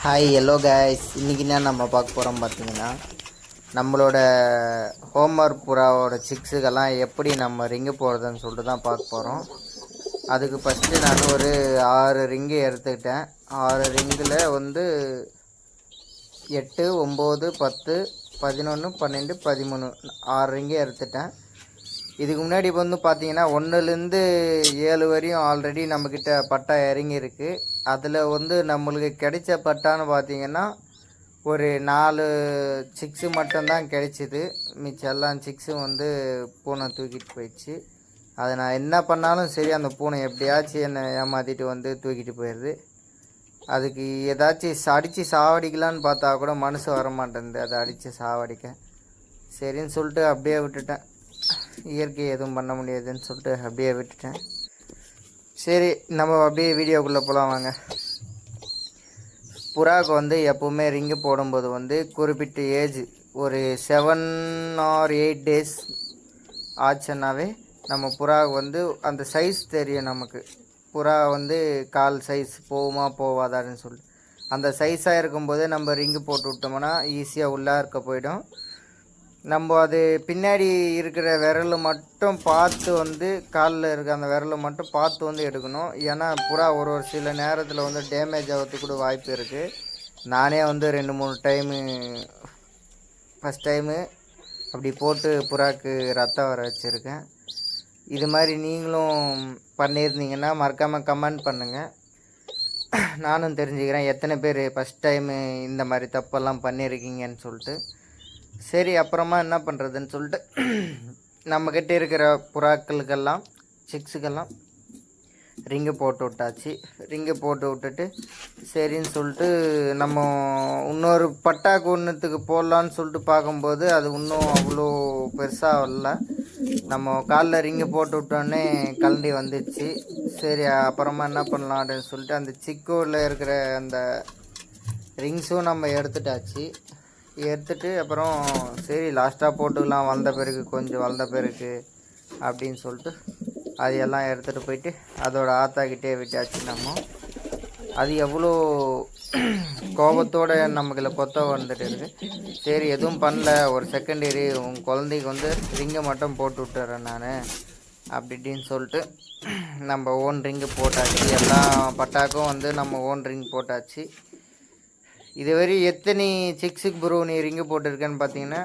Hi hello guys, இன்றைக்கி என்ன நம்ம பார்க்க போகிறோம் பார்த்தீங்கன்னா, நம்மளோட ஹோமர் புறாவோட சிக்ஸுக்கெல்லாம் எப்படி நம்ம ரிங்கு போடுறதுன்னு சொல்லிட்டு தான் பார்க்க போகிறோம். அதுக்கு ஃபஸ்ட்டு நான் ஒரு 6 ரிங்கு எடுத்துக்கிட்டேன். 6 ரிங்கில் வந்து 8, 9, 10, 11, 12, 13 6 ரிங்கு எடுத்துட்டேன். இதுக்கு முன்னாடி வந்து பார்த்தீங்கன்னா 1லேருந்து 7 வரையும் ஆல்ரெடி நம்மக்கிட்ட பட்டா இறங்கியிருக்கு. அதில் வந்து நம்மளுக்கு கிடைச்ச பட்டான்னு பார்த்தீங்கன்னா ஒரு 4 சிக்ஸு மட்டும்தான் கிடைச்சிது. மிச்சம் எல்லாம் சிக்ஸும் வந்து பூனை தூக்கிட்டு போயிடுச்சு. அதை நான் என்ன பண்ணாலும் சரி, அந்த பூனை எப்படியாச்சும் என்னை ஏமாற்றிட்டு வந்து தூக்கிட்டு போயிடுது. அதுக்கு ஏதாச்சும் அடித்து சாவடிக்கலான்னு பார்த்தா கூட மனசு வர மாட்டேங்குது அதை அடித்து சாவடிக்க. சரின்னு சொல்லிட்டு அப்படியே விட்டுட்டேன். இயற்கை எதுவும் பண்ண முடியாதுன்னு சொல்லிட்டு அப்படியே விட்டுட்டேன். சரி, நம்ம அப்படியே வீடியோக்குள்ளே போகலாம் வாங்க. புறாவுக்கு வந்து எப்போவுமே ரிங்கு போடும்போது வந்து குறிப்பிட்ட ஏஜ் ஒரு 7 or 8 days ஆச்சுன்னாவே நம்ம புறாவுக்கு வந்து அந்த சைஸ் தெரியும். நமக்கு புறா வந்து கால் சைஸ் போகுமா போவாதான்னு சொல்லிட்டு அந்த சைஸாக இருக்கும்போதே நம்ம ரிங்கு போட்டு விட்டோம்னா ஈஸியாக உள்ளே இருக்க போயிடும். நம்ம அது பின்னாடி இருக்கிற விரல் மட்டும் பார்த்து வந்து காலில் இருக்க அந்த விரலை மட்டும் பார்த்து வந்து எடுக்கணும். ஏன்னா புறா ஒரு சில நேரத்தில் வந்து டேமேஜ் ஆகிறதுக்கு கூட வாய்ப்பு இருக்குது. நானே வந்து 2-3 டைமு ஃபஸ்ட் டைமு அப்படி போட்டு புறாக்கு ரத்தம் வர வச்சுருக்கேன். இது மாதிரி நீங்களும் பண்ணியிருந்தீங்கன்னா மறக்காமல் கமெண்ட் பண்ணுங்கள். நானும் தெரிஞ்சுக்கிறேன் எத்தனை பேர் ஃபஸ்ட் டைமு இந்த மாதிரி தப்பெல்லாம் பண்ணியிருக்கீங்கன்னு சொல்லிட்டு. சரி, அப்புறமா என்ன பண்ணுறதுன்னு சொல்லிட்டு நம்மக்கிட்ட இருக்கிற புறாக்களுக்கெல்லாம் சிக்ஸுக்கெல்லாம் ரிங்கு போட்டு விட்டாச்சு. ரிங்கு போட்டு விட்டுட்டு சரின்னு சொல்லிட்டு நம்ம இன்னொரு பட்டாக்கு ஒன்றுத்துக்கு போடலான்னு சொல்லிட்டு பார்க்கும்போது அது இன்னும் அவ்வளோ பெருசாக வரல. நம்ம காலில் ரிங்கு போட்டு விட்டோன்னே கலண்டி வந்துடுச்சு. சரி, அப்புறமா என்ன பண்ணலாம் அப்படின்னு சொல்லிட்டு அந்த சிக்கோவில் இருக்கிற அந்த ரிங்ஸும் நம்ம எடுத்துட்டு அப்புறம் சரி லாஸ்ட்டாக போட்டுக்கலாம், கொஞ்சம் வளர்ந்த பிறகு அப்படின்னு சொல்லிட்டு அது எல்லாம் எடுத்துகிட்டு போயிட்டு அதோட ஆத்தாக்கிட்டே விட்டாச்சு. நம்ம அது எவ்வளோ கோபத்தோடு நமக்குள்ள கொத்த வந்துட்டு இருக்குது. சரி, எதுவும் பண்ணல, ஒரு செகண்டரி உங்கள் குழந்தைக்கு வந்து ரிங்கை மட்டும் போட்டு விட்டுறேன் நான் இப்படின்னு சொல்லிட்டு நம்ம ஓன் ரிங்கு போட்டாச்சு. எல்லா பட்டாக்கும் வந்து நம்ம ஓன் ரிங் போட்டாச்சு. இதுவரை எத்தனை சிக்ஸுக்கு ப்ரோ நீ ரிங்கு போட்டிருக்கேன்னு பார்த்தீங்கன்னா,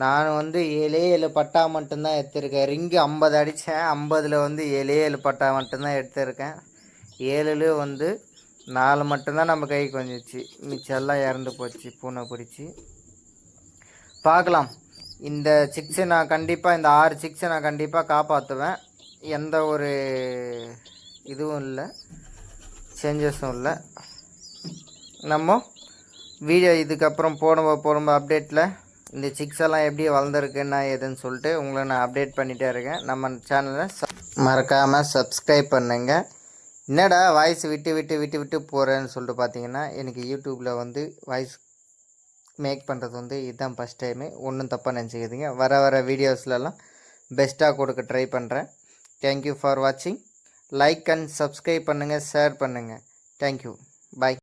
நான் வந்து 7 பட்டா மட்டும்தான் எடுத்திருக்கேன். ரிங்கு 50 அடித்தேன். 50ல் வந்து 7 பட்டா மட்டும்தான் எடுத்திருக்கேன். 7ல் வந்து 4 மட்டும்தான் நம்ம கைக்கு வந்துச்சு. மிச்செல்லாம் இறந்து போச்சு பூனை பிடிச்சி. பார்க்கலாம், இந்த சிக்ஸை நான் கண்டிப்பாக இந்த 6 சிக்ஸை நான் கண்டிப்பாக காப்பாற்றுவேன். எந்த ஒரு இதுவும் இல்லை, சேஞ்சஸும் இல்லை. நம்ம வீடியோ இதுக்கப்புறம் போடும்போது அப்டேட்டில் இந்த சிக்ஸ் எல்லாம் எப்படி வளர்ந்துருக்குன்னா எதுன்னு சொல்லிட்டு உங்களை நான் அப்டேட் பண்ணிகிட்டே இருக்கேன். நம்ம சேனலை மறக்காமல் சப்ஸ்கிரைப் பண்ணுங்கள். என்னடா வாய்ஸ் விட்டு போகிறேன்னு சொல்லிட்டு பார்த்தீங்கன்னா, எனக்கு யூடியூப்பில் வந்து வாய்ஸ் மேக் பண்ணுறது வந்து இதுதான் ஃபஸ்ட் டைமு. ஒன்றும் தப்பாக நினச்சிக்கிறதுங்க. வர வீடியோஸ்லலாம் பெஸ்ட்டாக கொடுக்க ட்ரை பண்ணுறேன். தேங்க்யூ ஃபார் வாட்சிங். லைக் அண்ட் சப்ஸ்கிரைப் பண்ணுங்கள், ஷேர் பண்ணுங்கள். தேங்க்யூ, பாய்.